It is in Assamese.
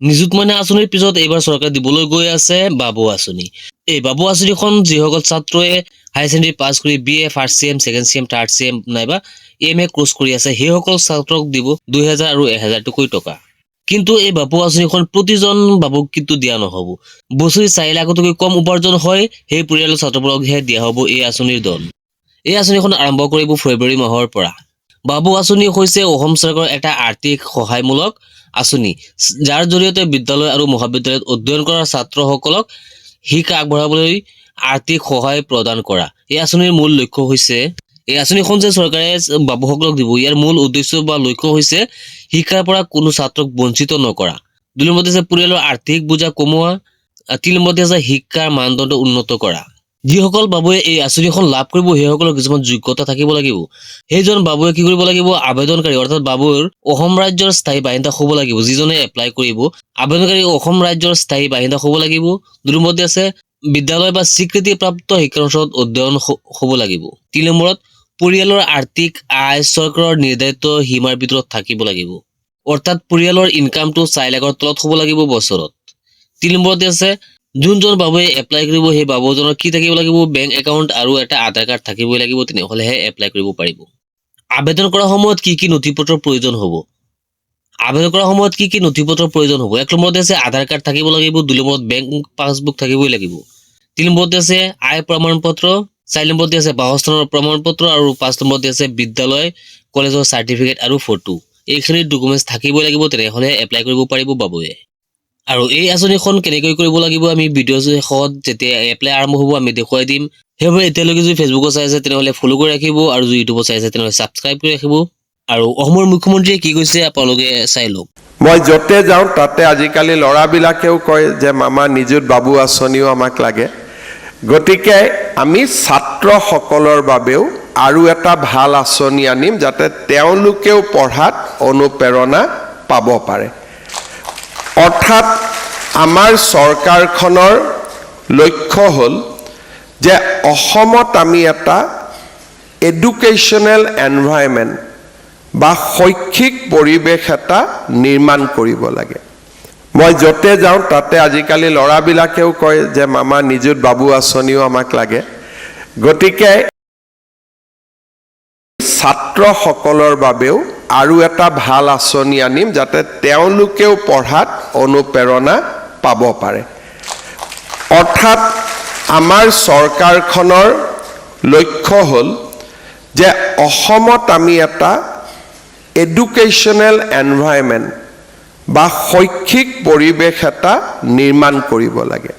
নিযুত মইনা আঁচনিৰ পিছত এইবাৰ চৰকাৰে দিবলৈ গৈ আছে বাবু আঁচনি। এই বাবু আঁচনিখন যিসকল ছাত্ৰই হায়াৰ ছেকেণ্ডাৰী পাছ কৰি BA first sem, second sem, third sem নাইবা MA কোৰ্চ কৰি আছে সেইসকল ছাত্ৰক দিব 2000 আৰু 1000 টকা। কিন্তু এই বাবু আঁচনিখন প্ৰতিজন বাবুক কিন্তু দিয়া নহ'ব। বছৰি 4 লাখতকৈ কম উপাৰ্জন হয় সেই পৰিয়ালৰ ছাত্ৰবোৰকহে দিয়া হ'ব এই আঁচনিৰ ধন। এই আঁচনিখন আৰম্ভ কৰিব ফেব্ৰুৱাৰী মাহৰ পৰা। বাবু আঁচনি হৈছে অসম চৰকাৰৰ এটা আৰ্থিক সহায়মূলক আঁচনি, যাৰ জৰিয়তে বিদ্যালয় আৰু মহাবিদ্যালয়ত অধ্যয়ন কৰা ছাত্ৰসকলক শিক্ষা আগবঢ়াবলৈ আৰ্থিক সহায় প্ৰদান কৰা। এই আঁচনিৰ মূল লক্ষ্য হৈছে এই আঁচনিখন যে চৰকাৰে বাবুসকলক দিব, ইয়াৰ মূল উদ্দেশ্য বা লক্ষ্য হৈছে শিক্ষাৰ পৰা কোনো ছাত্ৰক বঞ্চিত নকৰা। 2 নম্বৰতে আছে পৰিয়ালৰ আৰ্থিক বোজা কমোৱা। 3 নম্বৰতে আছে শিক্ষাৰ মানদণ্ড উন্নত কৰা। যিসকল বাবুৱে এই আঁচনিখন লাভ কৰিব সেইসকলৰ কিছুমান যোগ্যতা থাকিব লাগিব। সেইজন বাবুৱে কি কৰিব লাগিব? আবেদনকাৰী অৰ্থাৎ বাবুৰ অসম ৰাজ্যৰ স্থায়ী বাসিন্দা হ'ব লাগিব। যিজনে এপ্লাই কৰিব আবেদনকাৰী অসম ৰাজ্যৰ স্থায়ী বাসিন্দা হ'ব লাগিব। 2 নম্বৰতে আছে বিদ্যালয় বা স্বীকৃতিপ্ৰাপ্ত শিক্ষানুষ্ঠানত অধ্যয়ন হ'ব লাগিব। 3 নম্বৰত পৰিয়ালৰ আৰ্থিক আয় চৰকাৰৰ নিৰ্ধাৰিত সীমাৰ ভিতৰত থাকিব লাগিব। অৰ্থাৎ পৰিয়ালৰ ইনকামটো 4 লাখৰ তলত হ'ব লাগিব বছৰত। 3 নম্বৰতে আছে যোনজন বাবুৱে এপ্লাই কৰিব সেই বাবুজনৰ কি থাকিব লাগিব? বেংক একাউণ্ট আৰু এটা আধাৰ কাৰ্ড থাকিবই লাগিব, তেনেহ'লেহে এপ্লাই কৰিব পাৰিব। আবেদন কৰাৰ সময়ত কি কি নথিপত্ৰৰ প্ৰয়োজন হ'ব? আবেদন কৰাৰ সময়ত কি কি নথিপত্ৰৰ প্ৰয়োজন হ'ব? 1 নম্বৰতে আছে আধাৰ কাৰ্ড থাকিব লাগিব। 2 নম্বৰত বেংক পাছবুক থাকিবই লাগিব। 3 নম্বৰতে আছে আয় প্ৰমাণপত্ৰ। 4 নম্বৰতে আছে বাসস্থানৰ প্ৰমাণপত্ৰ আৰু 5 নম্বৰতে আছে বিদ্যালয় কলেজৰ চাৰ্টিফিকেট আৰু ফটো। এইখিনি ডকুমেণ্টছ থাকিবই লাগিব, তেনেহ'লে এপ্লাই কৰিব পাৰিব বাবুৱে। আৰু এই আঁচনিখন কেনেকৈ কৰিব লাগিব আমি ভিডিঅ' শেষত যেতিয়া এপ্লাই আৰম্ভ হ'ব আমি দেখুৱাই দিম। সেইবাবে এতিয়ালৈকে যদি ফেচবুকত চাই আছে তেনেহ'লে ফ'ল' কৰি ৰাখিব, আৰু যদি ইউটিউবত চাই আছে তেনেহ'লে ছাবস্ক্ৰাইব কৰি ৰাখিব। আৰু অসমৰ মুখ্যমন্ত্ৰীয়ে কি কৈছে আপোনালোকে চাই লওক। মই য'তে যাওঁ তাতে আজিকালি ল'ৰাবিলাকেও কয় যে মামা নিযুত বাবু আঁচনিও আমাক লাগে। গতিকে আমি ছাত্ৰসকলৰ বাবেও আৰু এটা ভাল আঁচনি আনিম যাতে তেওঁলোকেও পঢ়াত অনুপ্ৰেৰণা পাব পাৰে। অৰ্থাৎ আমাৰ চৰকাৰখনৰ লক্ষ্য হ'ল যে অসমত আমি এটা এডুকেশ্যনেল এনভাইৰনমেণ্ট বা শৈক্ষিক পৰিৱেশ এটা নিৰ্মাণ কৰিব লাগে। মই য'তে যাওঁ তাতে আজিকালি ল'ৰাবিলাকেও কয় যে মামা নিযুত বাবু আঁচনিও আমাক লাগে। গতিকে ছাত্ৰসকলৰ বাবেও আৰু এটা ভাল আঁচনি আনিম যাতে তেওঁলোকেও পঢ়াত অনুপ্ৰেৰণা পাব পাৰে। অৰ্থাৎ আমাৰ চৰকাৰখনৰ লক্ষ্য হ'ল যে অসমত আমি এটা এডুকেশ্যনেল এনভাইৰনমেণ্ট বা শৈক্ষিক পৰিৱেশ এটা নিৰ্মাণ কৰিব লাগে।